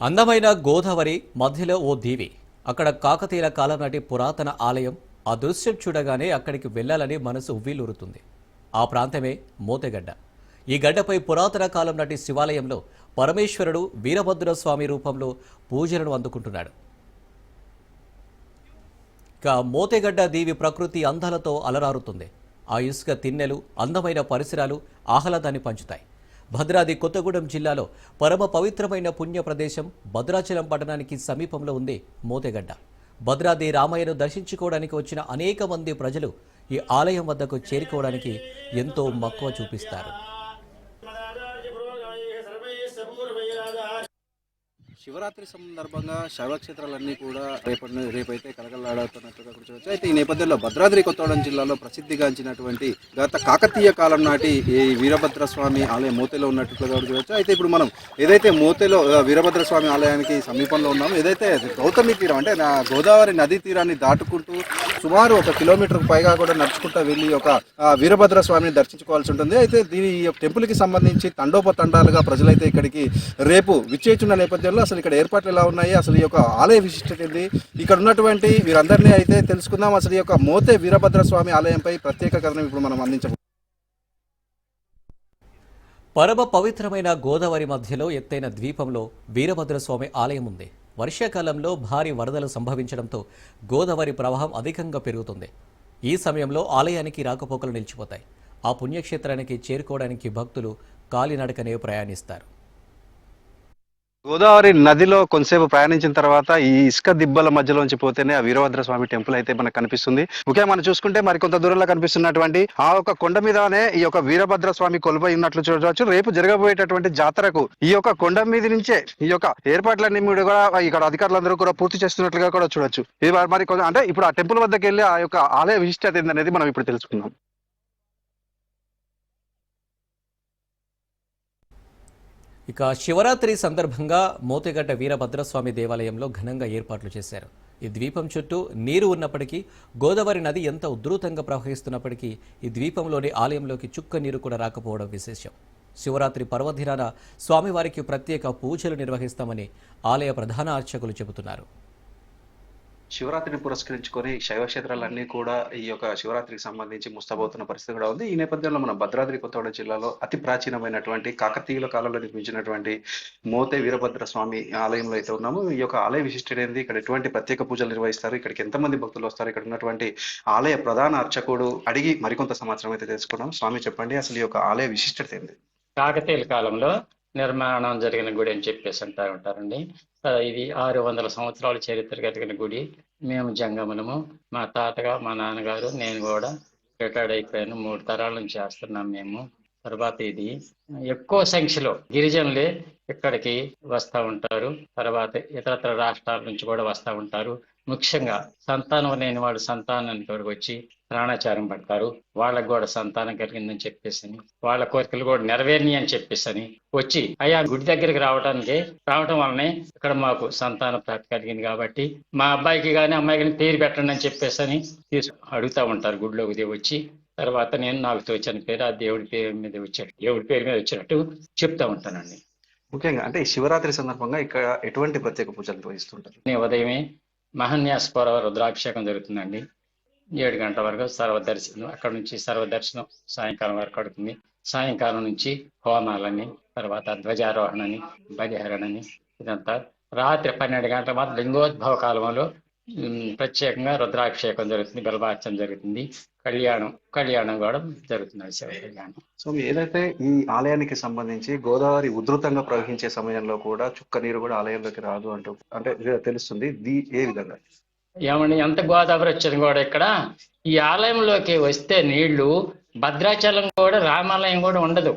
అందమైన గోదావరి మధ్యలో ఓ దీవి. అక్కడ కాకతీయుల కాలం నాటి పురాతన ఆలయం. ఆ దృశ్యం చూడగానే అక్కడికి వెళ్లాలని మనసు ఉవ్విలూరుతుంది. ఆ ప్రాంతమే మోతెగడ్డ. ఈ గడ్డపై పురాతన కాలం నాటి శివాలయంలో పరమేశ్వరుడు వీరభద్రస్వామి రూపంలో పూజలను అందుకుంటున్నాడు. ఇక మోతెగడ్డ దీవి ప్రకృతి అందాలతో అలరారుతుంది. ఆ ఇసుక తిన్నెలు, అందమైన పరిసరాలు ఆహ్లాదాన్ని పంచుతాయి. భద్రాద్రి కొత్తగూడెం జిల్లాలో పరమ పవిత్రమైన పుణ్య ప్రదేశం భద్రాచలం పట్టణానికి సమీపంలో ఉంది మోతెగడ్డ. భద్రాద్రి రామయ్యను దర్శించుకోవడానికి వచ్చిన అనేక మంది ప్రజలు ఈ ఆలయం వద్దకు చేరుకోవడానికి ఎంతో మక్కువ చూపిస్తారు. శివరాత్రి సందర్భంగా శైవక్షేత్రాలన్నీ కూడా రేపైతే కలకలాడుతున్నట్టుగా చూడవచ్చు. అయితే ఈ నేపథ్యంలో భద్రాద్రి కొత్తగూడెం జిల్లాలో ప్రసిద్ధిగాంచినటువంటి గత కాకతీయ కాలం నాటి ఈ వీరభద్రస్వామి ఆలయం మోతేలో ఉన్నట్టుగా చూడవచ్చు. అయితే ఇప్పుడు మనం ఏదైతే మోతేలో వీరభద్రస్వామి ఆలయానికి సమీపంలో ఉన్నామో, ఏదైతే గౌతమి తీరం అంటే గోదావరి నదీ తీరాన్ని దాటుకుంటూ సుమారు 1 కిలోమీటర్కు పైగా కూడా నడుచుకుంటూ వెళ్ళి ఒక వీరభద్రస్వామిని దర్శించుకోవాల్సి ఉంటుంది. అయితే దీని టెంపుల్కి సంబంధించి తండోపతండాలుగా ప్రజలైతే ఇక్కడికి రేపు విచ్చేస్తున్న నేపథ్యంలో అసలు ఇక్కడ ఏర్పాట్లు ఎలా ఉన్నాయి, అసలు ఈ యొక్క ఆలయ విశిష్టత ఏంది, ఇక్కడ ఉన్నటువంటి వీరందరినీ అయితే తెలుసుకుందాం. అసలు ఈ యొక్క మోతే వీరభద్రస్వామి ఆలయంపై ప్రత్యేక కథనం ఇప్పుడు మనం అందించబోతున్నాం. పరమ పవిత్రమైన గోదావరి మధ్యలో ఎత్తైన ద్వీపంలో వీరభద్రస్వామి ఆలయం ఉంది. వర్షాకాలంలో భారీ వరదలు సంభవించడంతో గోదావరి ప్రవాహం అధికంగా పెరుగుతుంది. ఈ సమయంలో ఆలయానికి రాకపోకలు నిలిచిపోతాయి. ఆ పుణ్యక్షేత్రానికి చేరుకోవడానికి భక్తులు కాలినడకనే ప్రయాణిస్తారు. గోదావరి నదిలో కొంతసేపు ప్రయాణించిన తర్వాత ఈ ఇసుక దిబ్బల మధ్యలోంచి పోతేనే ఆ వీరభద్ర స్వామి టెంపుల్ అయితే మనకు కనిపిస్తుంది. ముఖ్యంగా మనం చూసుకుంటే మరి కొంత దూరంలో కనిపిస్తున్నటువంటి ఆ ఒక కొండ మీదనే ఈ యొక్క వీరభద్ర స్వామి కొలువై ఉన్నట్లు చూడవచ్చు. రేపు జరగబోయేటటువంటి జాతరకు ఈ యొక్క కొండ మీద నుంచే ఈ యొక్క ఏర్పాట్లన్నీ కూడా ఇక్కడ అధికారులందరూ కూడా పూర్తి చేస్తున్నట్లుగా కూడా చూడొచ్చు. ఇది మరి అంటే ఇప్పుడు ఆ టెంపుల్ వద్దకు వెళ్ళి ఆ యొక్క ఆలయ విశిష్టత ఏందనేది మనం ఇప్పుడు తెలుసుకుందాం. ఇక శివరాత్రి సందర్భంగా మోతెగడ్డ వీరభద్రస్వామి దేవాలయంలో ఘనంగా ఏర్పాట్లు చేశారు. ఈ ద్వీపం చుట్టూ నీరు ఉన్నప్పటికీ, గోదావరి నది ఎంత ఉధృతంగా ప్రవహిస్తున్నప్పటికీ ఈ ద్వీపంలోని ఆలయంలోకి చుక్క నీరు కూడా రాకపోవడం విశేషం. శివరాత్రి పర్వదినాన స్వామివారికి ప్రత్యేక పూజలు నిర్వహిస్తామని ఆలయ ప్రధాన అర్చకులు చెబుతున్నారు. శివరాత్రిని పురస్కరించుకొని శైవ క్షేత్రాలన్నీ కూడా ఈ యొక్క శివరాత్రికి సంబంధించి ముస్తాబవుతున్న పరిస్థితి కూడా ఉంది. ఈ నేపథ్యంలో మన భద్రాద్రి కొత్తగూడెం జిల్లాలో అతి ప్రాచీనమైనటువంటి కాకతీయుల కాలంలో నిర్మించినటువంటి మోతే వీరభద్ర స్వామి ఆలయంలో అయితే ఉన్నాము. ఈ యొక్క ఆలయ విశిష్టత ఏంది, ఇక్కడ ఎటువంటి ప్రత్యేక పూజలు నిర్వహిస్తారు, ఇక్కడికి ఎంతమంది భక్తులు వస్తారు, ఇక్కడ ఉన్నటువంటి ఆలయ ప్రధాన అర్చకుడు అడిగి మరికొంత సమాచారం అయితే తెలుసుకున్నాం. స్వామి చెప్పండి, అసలు ఈ యొక్క ఆలయ విశిష్టత ఏంది? కాకతీయుల కాలంలో నిర్మాణం జరిగిన గుడి అని చెప్పేసి అంటూ ఉంటారండి. ఇది 600 సంవత్సరాల చరిత్ర కలిగిన గుడి. మేము జంగములము, మా తాతగా మా నాన్నగారు, నేను కూడా రిటైర్డ్ అయిపోయాను. 3 తరాల నుంచి చేస్తున్నాం మేము. తర్వాత ఇది ఎక్కువ సంఖ్యలో గిరిజనులే ఇక్కడికి వస్తూ ఉంటారు. తర్వాత ఇతరత్ర రాష్ట్రాల నుంచి కూడా వస్తూ ఉంటారు. ముఖ్యంగా సంతానం లేని వాడు సంతానానికి వచ్చి ప్రాణాచారం పడతారు. వాళ్ళకు కూడా సంతానం కలిగిందని చెప్పేసి, వాళ్ళ కోరికలు కూడా నెరవేరిని అని చెప్పేసి వచ్చి అయ్యా గుడి దగ్గరికి రావటం వల్లనే ఇక్కడ మాకు సంతాన ప్రాప్తి కలిగింది కాబట్టి మా అబ్బాయికి కానీ అమ్మాయికి కానీ పేరు పెట్టండి అని చెప్పేసి అడుగుతూ ఉంటారు గుడిలోకి వచ్చి. తర్వాత నేను నాకు తోచిన పేరు ఆ దేవుడి పేరు మీద వచ్చినట్టు చెప్తా ఉంటానండి. ముఖ్యంగా అంటే శివరాత్రి సందర్భంగా ఇక్కడ ఎటువంటి ప్రత్యేక పూజలు నిర్వహిస్తుంటారు? ఉదయమే మహాన్యాసపూర రుద్రాభిషేకం జరుగుతుందండి. 7 గంటల వరకు సర్వదర్శనం, అక్కడ నుంచి సర్వదర్శనం సాయంకాలం వరకు అవుతుంది. సాయంకాలం నుంచి హోమాలని, తర్వాత ధ్వజారోహణని, బలిహరణని, ఇదంతా రాత్రి 12 గంటల మాత్రం లింగోద్భవ కాలంలో ప్రత్యేకంగా రుద్రాభిషేకం జరుగుతుంది, గర్భార్చన జరుగుతుంది, కళ్యాణం కూడా జరుగుతుంది, శివ కళ్యాణం. సో ఏదైతే ఈ ఆలయానికి సంబంధించి గోదావరి ఉధృతంగా ప్రవహించే సమయంలో కూడా చుక్క నీరు కూడా ఆలయంలోకి రాదు అంటే తెలుస్తుంది. ఏ విధంగా ఏమండి, ఎంత గోదావరి వచ్చింది కూడా ఇక్కడ ఈ ఆలయంలోకి వస్తే నీళ్లు భద్రాచలం కూడా రామాలయం కూడా ఉండదు.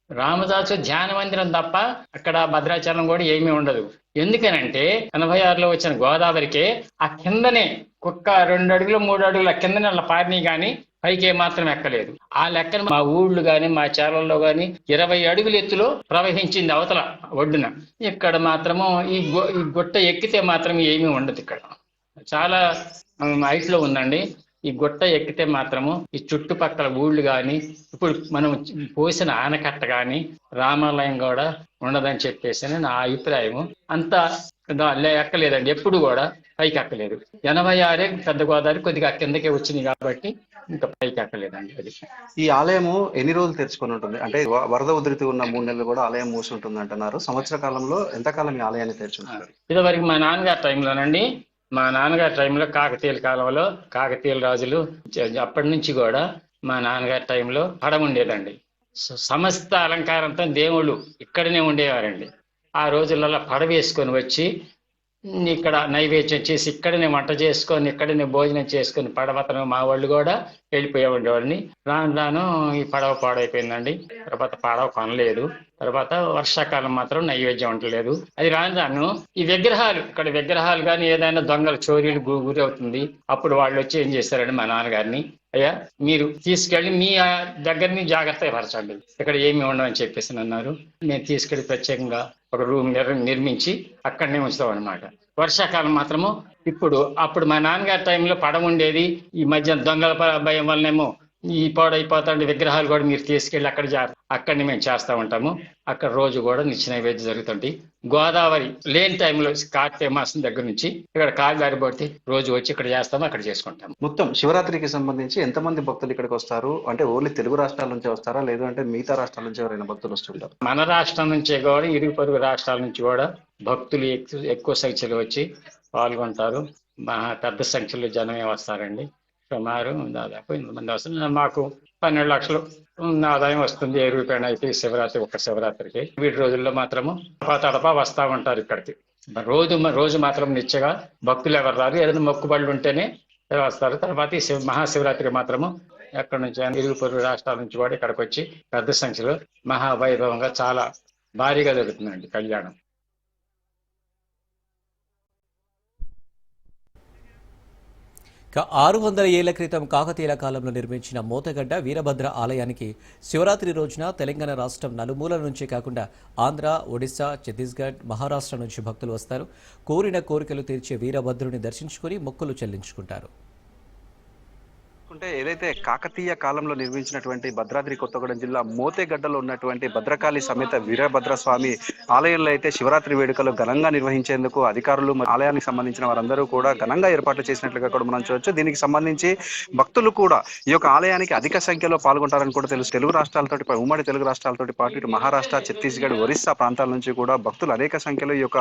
రామదాసు ధ్యాన మందిరం తప్ప అక్కడ భద్రాచలం కూడా ఏమీ ఉండదు. ఎందుకనంటే 86లో వచ్చిన గోదావరికే ఆ కిందనే కుక్క 2 అడుగులు 3 అడుగుల కిందనే అలా పారిని కానీ పైకి మాత్రం ఎక్కలేదు. ఆ లెక్కన మా ఊళ్ళు కానీ మా చేలల్లో కానీ 20 అడుగుల ఎత్తులో ప్రవహించింది అవతల ఒడ్డున. ఇక్కడ మాత్రము ఈ గుట్ట ఎక్కితే మాత్రం ఏమీ ఉండదు. ఇక్కడ చాలా హైట్ లో ఉందండి. ఈ గుట్ట ఎక్కితే మాత్రము ఈ చుట్టుపక్కల ఊళ్ళు కానీ ఇప్పుడు మనం పోసిన ఆనకట్ట కానీ రామాలయం కూడా ఉండదని చెప్పేసి నా అభిప్రాయము. అంతా ఎక్కలేదండి, ఎప్పుడు కూడా పైకి ఎక్కలేదు. 86 పెద్ద గోదావరి కొద్దిగా కిందకే వచ్చింది కాబట్టి ఇంకా పైకి ఎక్కలేదండి. అది ఈ ఆలయము ఎన్ని రోజులు తెరుచుకొని ఉంటుంది? అంటే వరద ఉధృతి ఉన్న 3 నెలలు కూడా ఆలయం మూసి ఉంటుంది అంటున్నారు. సంవత్సర కాలంలో ఎంతకాలం ఈ ఆలయాన్ని తెరుచుంటారు? ఇదివరకు మా నాన్నగారి టైంలోనండి, మా నాన్నగారి టైంలో కాకతీయుల కాలంలో కాకతీయుల రాజులు అప్పటి నుంచి కూడా మా నాన్నగారి టైంలో పడవ ఉండేదండి. సమస్త అలంకారంతో దేవుళ్ళు ఇక్కడనే ఉండేవారండి. ఆ రోజులలో పడవ వేసుకొని వచ్చి ఇక్కడ నైవేద్యం చేసి ఇక్కడనే వంట చేసుకొని ఇక్కడనే భోజనం చేసుకొని పడవతను మా వాళ్ళు కూడా వెళ్ళిపోయే ఉండేవాడిని. రాను ఈ పడవ పాడైపోయిందండి. తర్వాత పడవ కొనలేదు. తర్వాత వర్షాకాలం మాత్రం నైవేద్యం ఉండలేదు. అది రాను ఈ విగ్రహాలు ఇక్కడ విగ్రహాలు కానీ ఏదైనా దొంగల చోరీలు గురి అవుతుంది. అప్పుడు వాళ్ళు వచ్చి ఏం చేశారండి, మా నాన్నగారిని, అయ్యా మీరు తీసుకెళ్ళి మీ దగ్గరని జాగ్రత్తగా పరచండి, ఇక్కడ ఏమి ఉండవని చెప్పేసి అన్నారు. మేము తీసుకెళ్ళి ప్రత్యేకంగా ఒక రూమ్ నిర్మించి అక్కడనే ఉంచుతాం అనమాట. వర్షాకాలం మాత్రము అప్పుడు మా నాన్నగారి టైంలో పడవ ఉండేది. ఈ మధ్య దొంగల భయం వల్లనేమో ఈ పాడైపోతాండి విగ్రహాలు కూడా మీరు తీసుకెళ్ళి అక్కడిని మేము చేస్తూ ఉంటాము. అక్కడ రోజు కూడా నిత్య నైవేద్యం జరుగుతుంది. గోదావరి లేని టైంలో కార్తీక మాసం దగ్గర నుంచి ఇక్కడ కాలిదారి పడితే రోజు వచ్చి ఇక్కడ చేస్తాము, అక్కడ చేసుకుంటాము. మొత్తం శివరాత్రికి సంబంధించి ఎంతమంది భక్తులు ఇక్కడికి వస్తారు? అంటే ఓన్లీ తెలుగు రాష్ట్రాల నుంచి వస్తారా, లేదు అంటే మిగతా రాష్ట్రాల నుంచి ఎవరైనా భక్తులు వస్తుంటారు? మన రాష్ట్రం నుంచే కూడా ఇరుగు పొరుగు రాష్ట్రాల నుంచి కూడా భక్తులు ఎక్కువ సంఖ్యలో వచ్చి పాల్గొంటారు. పెద్ద సంఖ్యలో జనమే వస్తారండి. సుమారు దాదాపు 8 మంది వస్తుంది. మాకు 12 లక్షలు ఆదాయం వస్తుంది ఏ రూపాయన అయితే శివరాత్రి ఒక్క శివరాత్రికి. వీటి రోజుల్లో మాత్రము తడపా వస్తూ ఉంటారు ఇక్కడికి. రోజు మాత్రం నిత్యగా భక్తులు ఎవరు రారు, ఏదైనా మొక్కుబళ్ళు ఉంటేనే వస్తారు. తర్వాత ఈ మహాశివరాత్రి మాత్రము ఎక్కడి నుంచి ఇరుగు పొరుగు రాష్ట్రాల నుంచి కూడా ఇక్కడికి వచ్చి పెద్ద సంఖ్యలో మహావైభవంగా చాలా భారీగా జరుగుతుందండి కళ్యాణం. ఇక 600 ఏళ్ల క్రితం కాకతీయుల కాలంలో నిర్మించిన మోతగడ్డ వీరభద్ర ఆలయానికి శివరాత్రి రోజున తెలంగాణ రాష్ట్రం నలుమూలల నుంచే కాకుండా ఆంధ్ర, ఒడిశా, ఛత్తీస్గఢ్, మహారాష్ట్ర నుంచి భక్తులు వస్తారు. కోరిన కోరికలు తీర్చే వీరభద్రుని దర్శించుకుని మొక్కులు చెల్లించుకుంటారు. అంటే ఏదైతే కాకతీయ కాలంలో నిర్మించినటువంటి భద్రాద్రి కొత్తగూడెం జిల్లా మోతేగడ్డలో ఉన్నటువంటి భద్రకాళి సమేత వీరభద్ర స్వామి ఆలయంలో అయితే శివరాత్రి వేడుకలు ఘనంగా నిర్వహించేందుకు అధికారులు ఆలయానికి సంబంధించిన వారందరూ కూడా ఘనంగా ఏర్పాట్లు చేసినట్లుగా కూడా మనం చూడొచ్చు. దీనికి సంబంధించి భక్తులు కూడా ఈ యొక్క ఆలయానికి అధిక సంఖ్యలో పాల్గొంటారని కూడా తెలుసు. తెలుగు రాష్ట్రాలతోటి ఉమ్మడి తెలుగు రాష్ట్రాలతోటి పాటు ఇటు మహారాష్ట్ర, ఛత్తీస్గఢ్, ఒరిస్సా ప్రాంతాల నుంచి కూడా భక్తులు అనేక సంఖ్యలో ఈ యొక్క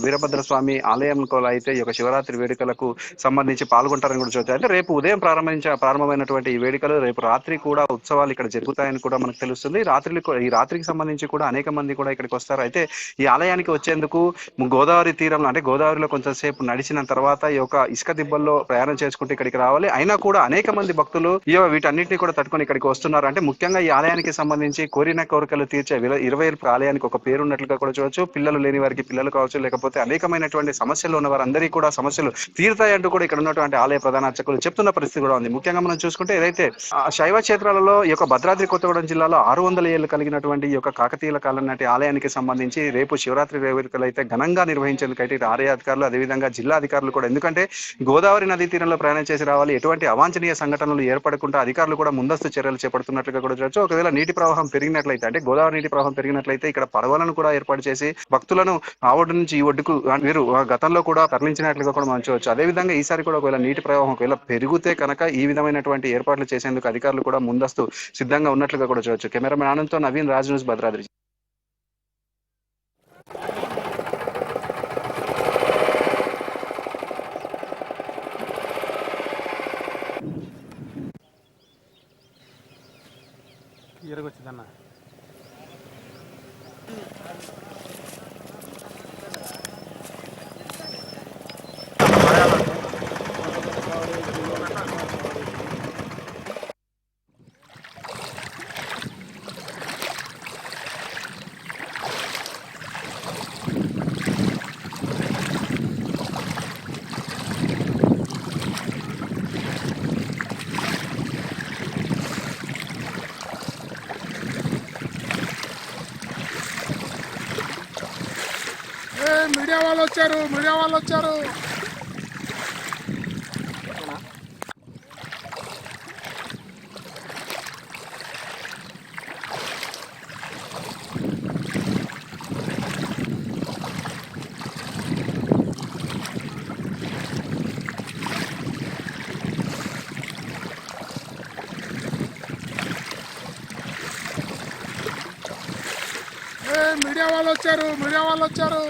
వీరభద్ర స్వామి ఆలయంలో అయితే ఈ యొక్క శివరాత్రి వేడుకలకు సంబంధించి పాల్గొంటారని కూడా చూడొచ్చు. అంటే రేపు ఉదయం ప్రారంభమైనటువంటి ఈ వేడుకలు రేపు రాత్రి కూడా ఉత్సవాలు ఇక్కడ జరుగుతాయని కూడా మనకు తెలుస్తుంది. ఈ రాత్రికి సంబంధించి కూడా అనేక మంది కూడా ఇక్కడికి వస్తారు. అయితే ఈ ఆలయానికి వచ్చేందుకు గోదావరి తీరంలో అంటే గోదావరిలో కొంచెంసేపు నడిచిన తర్వాత ఈ యొక్క ఇసుక దిబ్బల్లో ప్రయాణం చేసుకుంటూ ఇక్కడికి రావాలి. అయినా కూడా అనేక మంది భక్తులు వీటన్నిటిని కూడా తట్టుకొని ఇక్కడికి వస్తున్నారు. అంటే ముఖ్యంగా ఈ ఆలయానికి సంబంధించి కోరిన కోరికలు తీర్చే 20 ఆలయానికి ఒక పేరు ఉన్నట్లుగా కూడా చూడొచ్చు. పిల్లలు లేని వారికి పిల్లలు కావచ్చు, లేకపోతే అనేకమైనటువంటి సమస్యలు ఉన్న వారందరికీ కూడా సమస్యలు తీరుతాయంటూ కూడా ఇక్కడ ఉన్నటువంటి ఆలయ ప్రధాన అర్చకులు చెప్తున్న పరిస్థితి కూడా ఉంది. ముఖ్యంగా మనం చూసుకుంటే ఏదైతే శైవ క్షేత్రాలలో ఈ యొక్క భద్రాద్రి కొత్తగూడెం జిల్లాలో 600 ఏళ్లు కలిగినటువంటి ఈ యొక్క కాకతీయుల కాలం నాటి ఆలయానికి సంబంధించి రేపు శివరాత్రి వేడుకలు అయితే ఘనంగా నిర్వహించేందుకు అయితే ఆలయ అధికారులు అదేవిధంగా జిల్లా అధికారులు కూడా, ఎందుకంటే గోదావరి నదీ తీరంలో ప్రయాణం చేసి రావాలి, ఎటువంటి అవాంఛనీయ సంఘటనలు ఏర్పడకుండా అధికారులు కూడా ముందస్తు చర్యలు చేపడుతున్నట్లుగా కూడా చూడొచ్చు. ఒకవేళ నీటి ప్రవాహం పెరిగినట్లయితే అంటే గోదావరి నీటి ప్రవాహం పెరిగినట్లయితే ఇక్కడ పడవలను కూడా ఏర్పాటు చేసి భక్తులను ఆ ఒడ్డు నుంచి ఈ ఒడ్డుకు వీరు గతంలో కూడా తరలించినట్లుగా కూడా మనం చూడొచ్చు. అదేవిధంగా ఈసారి కూడా ఒకవేళ నీటి ప్రవాహం ఒకవేళ పెరిగితే కనుక ఈ విధమైనటువంటి ఏర్పాట్లు చేసేందుకు అధికారులు కూడా ముందస్తు సిద్ధంగా ఉన్నట్లుగా కూడా చూడొచ్చు. కెమెరామెన్ ఆనంద్తో నవీన్, రాజ్ న్యూస్, భద్రాద్రి. ఎరగొచ్చిందన్న మీడియా వాళ్ళు వచ్చారు మీడియా వాళ్ళు వచ్చారు